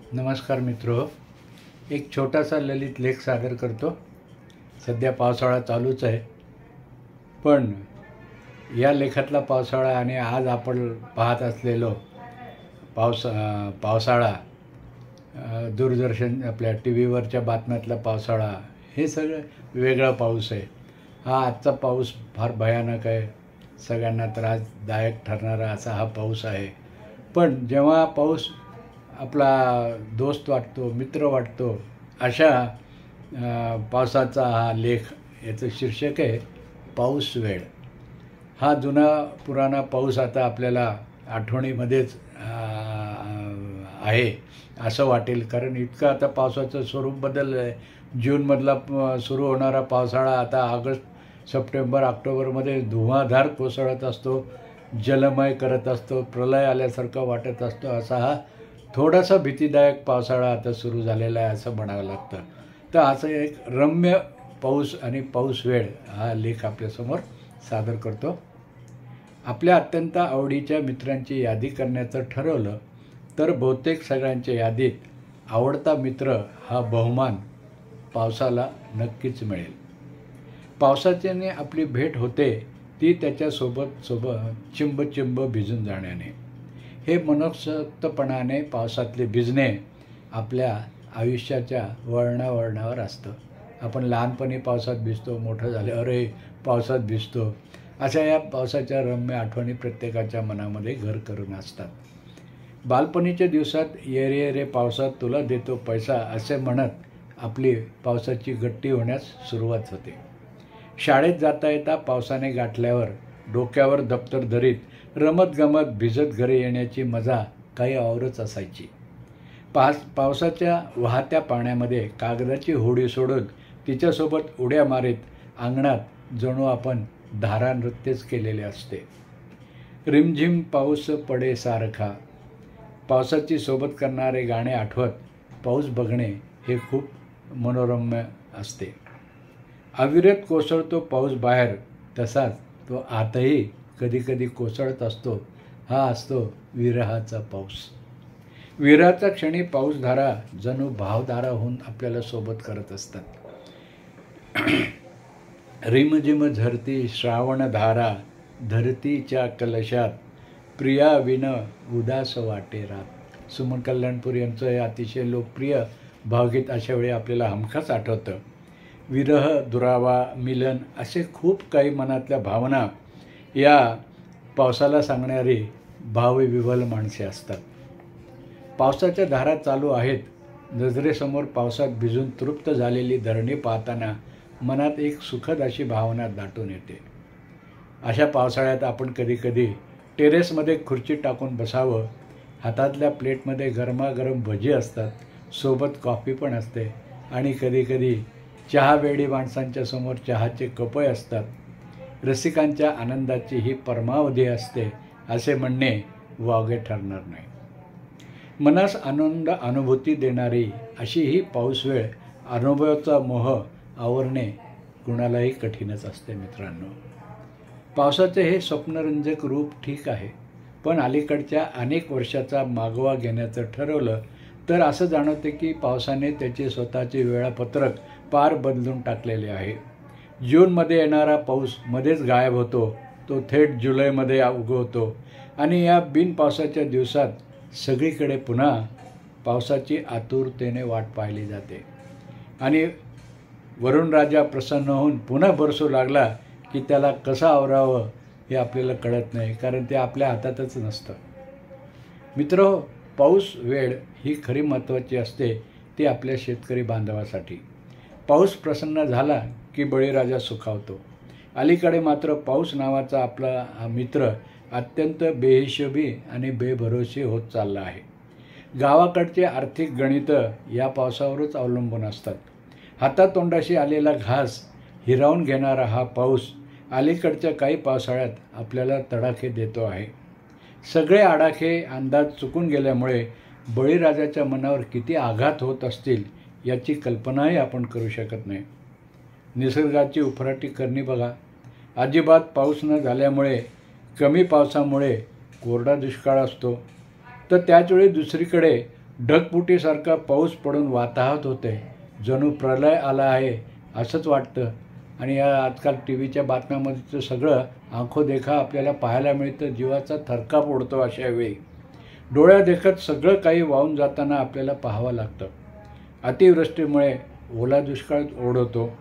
नमस्कार मित्रो, एक छोटासा ललित लेख सादर करतो। सध्या पावसाळा चालूच आहे, पण या लेखातला पावसाळा आणि आज आपण पाहत असलेलो पावसाळा, दूरदर्शन आपल्या टी व्हीवरच्या बातम्यातला पावसाळा, हे सगळं वेगळा पाऊस आहे। हा आजचा पाऊस फार भयानक आहे, सगळ्यांना त्रासदायक ठरणारा असा हा पाऊस आहे। पण जेव्हा पाऊस आपला दोस्त वाटतो, मित्र वाटतो, अशा पावसाचा हा लेख, याचं शीर्षक आहे पाऊस वेळ। हा जुना पुराणा पाऊस आता आपल्याला आठवणीमध्येच आहे असं वाटेल, कारण इतकं आता पावसाचं स्वरूप बदललं आहे। जूनमधला सुरू होणारा पावसाळा आता ऑगस्ट, सप्टेंबर, ऑक्टोबरमध्ये धुवाधार कोसळत असतो, जलमय करत असतो, प्रलय आल्यासारखं वाटत असतो। असा हा थोडासा भीतीदायक पावसाळा आता सुरू झालेला आहे असं म्हणावं लागतं। तर असं एक रम्य पाऊस आणि पाऊस वेळ हा लेख आपल्यासमोर सादर करतो। आपल्या अत्यंत आवडीच्या मित्रांची यादी करण्याचं ठरवलं तर बहुतेक सगळ्यांच्या यादीत आवडता मित्र हा बहुमान पावसाला नक्कीच मिळेल। पावसाच्याने आपली भेट होते ती त्याच्यासोबत चिंब भिजून जाण्याने। हे मनसोक्तपणाने पावसातले भिजणे आपल्या आयुष्याच्या वळणावर असतं। आपण लहानपणी पावसात भिजतो, मोठं झाल्यावरही पावसात भिजतो। अशा या पावसाच्या रम्य आठवणी प्रत्येकाच्या मनामध्ये घर करून असतात। बालपणीच्या दिवसात ये रे रे पावसात तुला देतो पैसा असे म्हणत आपली पावसाची गट्टी होण्यास सुरुवात होते। शाळेत जाता येता पावसाने गाठल्यावर डोक्यावर दप्तर धरीत रमत गमत भिजत घरी येण्याची मजा काही औरच असायची। पावसाच्या वाहत्या पाण्यामध्ये कागदाची होडी सोडून तिच्यासोबत उड्या मारीत अंगणात जणू आपण धारा नृत्यच केलेले असते। रिमझिम पाऊस पडे सारखा, पावसाची सोबत करणारे गाणे आठवत पाऊस बघणे हे खूप मनोरम्य असते। अविरत कोसळतो पाऊस बाहेर, तसाच तो आतही कधी कधी कोसळत असतो। हा असतो विरहाचा पाऊस। विरहाच्या क्षणी पाऊसधारा जणू भावधारा होऊन आपल्याला सोबत करत असतात। रिमझिम झरती श्रावणधारा, धरतीच्या कलशात प्रिया विन उदास वाटे रात। सुमन कल्याणपूर यांचं हे अतिशय लोकप्रिय भावगीत अशा वेळी आपल्याला हमखास आठवतं। विरह, दुरावा, मिलन असे खूप काही मनातल्या भावना या पावसाला सांगणारी भावविव्हल माणसे असतात। पावसाच्या धारा चालू आहेत, नजरेसमोर पावसात भिजून तृप्त झालेली धरणी पाहताना मनात एक सुखद अशी भावना दाटून येते। अशा पावसाळ्यात आपण कधीकधी टेरेसमध्ये खुर्ची टाकून बसावं, हातातल्या प्लेटमध्ये गरमागरम भजी असतात, सोबत कॉफी पण असते आणि कधीकधी चहावेडी माणसांच्या समोर चहाचे कपही असतात। रसिकांच्या आनंदाची ही परमावधी असते असे म्हणणे वावगे ठरणार नाही। मनास आनंद अनुभूती देणारी अशी ही पाऊसवेळ अनुभवाचा मोह आवरणे कुणालाही कठीणच असते। मित्रांनो, पावसाचे हे स्वप्नरंजक रूप ठीक आहे, पण अलीकडच्या अनेक वर्षाचा मागोवा घेण्याचं ठरवलं तर असं जाणवते की पावसाने त्याचे स्वतःचे वेळापत्रक पार बदलून टाकलेले आहे। जूनमध्ये येणारा पाऊस मध्येच गायब होतो, तो थेट जुलैमध्ये उगवतो आणि या बिनपावसाच्या दिवसात सगळीकडे पुन्हा पावसाची आतुरतेने वाट पाहिली जाते। आणि वरुण राजा प्रसन्न होऊन पुन्हा बरसू लागला की त्याला कसं आवरावं हे आपल्याला कळत नाही, कारण ते आपल्या हातातच नसतं। मित्र, पाऊस वेळ ही खरी महत्त्वाची असते, ती आपल्या शेतकरी बांधवासाठी। पाऊस प्रसन्न झाला की बळीराजा सुखावतो। अलीकडे मात्र पाऊस नावाचा आपला हा मित्र अत्यंत बेहिशोबी आणि बेभरोशी होत चालला आहे। गावाकडचे आर्थिक गणितं या पावसावरच अवलंबून असतात। हातातोंडाशी आलेला घास हिरावून घेणारा हा पाऊस अलीकडच्या काही पावसाळ्यात आपल्याला तडाखे देतो आहे। सगळे आडाखे अंदाज चुकून गेल्यामुळे बळीराजाच्या मनावर किती आघात होत असतील याची कल्पनाही आपण करू शकत नाही। निसर्गाची उफराटी करणी बघा। अजिबात पाऊस न झाल्यामुळे, कमी पावसामुळे कोरडा दुष्काळ असतो, तर त्याचवेळी दुसरीकडे ढगफुटीसारखा पाऊस पडून वाताहत होते, जणू प्रलय आला आहे असंच वाटतं. आणि या आजकाल टी व्हीच्या बातम्यामध्ये तर सगळं आंखो देखा आपल्याला पाहायला मिळतं. जीवाचा थरकाप उडतो अशा वेळी. डोळ्यादेखत सगळं काही वाहून जाताना आपल्याला पाहावं लागतं. अतिवृष्टीमुळे ओला दुष्काळ ओढवतो.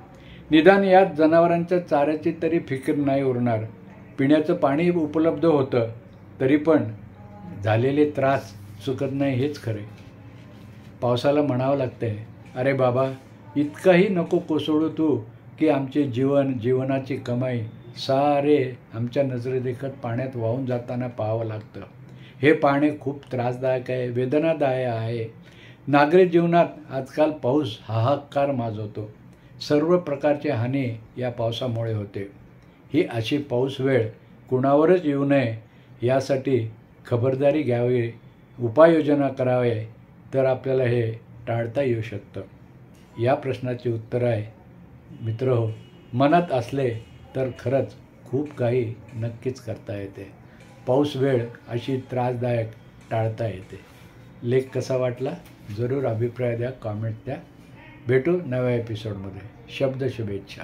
निदान यात जनावरांच्या चाऱ्याची तरी फिकीर नाही उरणार. पिण्याचं पाणी उपलब्ध होतं तरी पण झालेले त्रास चुकत नाही हेच खरे. पावसाला म्हणावं लागतंय, अरे बाबा, इतकाही नको कोसळू तू की आमचे जीवनाची कमाई सारे आमच्या नजरेदेखत पाण्यात वाहून जाताना पाहावं लागतं. हे पाहणे खूप त्रासदायक आहे, वेदनादायक आहे. नागरी जीवनात आजकाल पाऊस हाहाकार माजवतो. सर्व प्रकारची हानी या पावसामुळे होते. ही अशी पाऊस वेळ कुणावरच येऊ नये यासाठी खबरदारी घ्यावी, उपाययोजना करावे, तर आपल्याला हे टाळता येऊ शकतं. या प्रश्नाचे उत्तर आहे मित्रहो, मनात असले तर खरंच खूप काही नक्कीच करता येते. पाऊस वेळ अशी त्रासदायक टाळता येते. लेख कसा वाटला जरूर अभिप्राय द्या, कॉमेंट द्या. भेटू नव्या एपिसोडमध्ये. शब्द शुभेच्छा.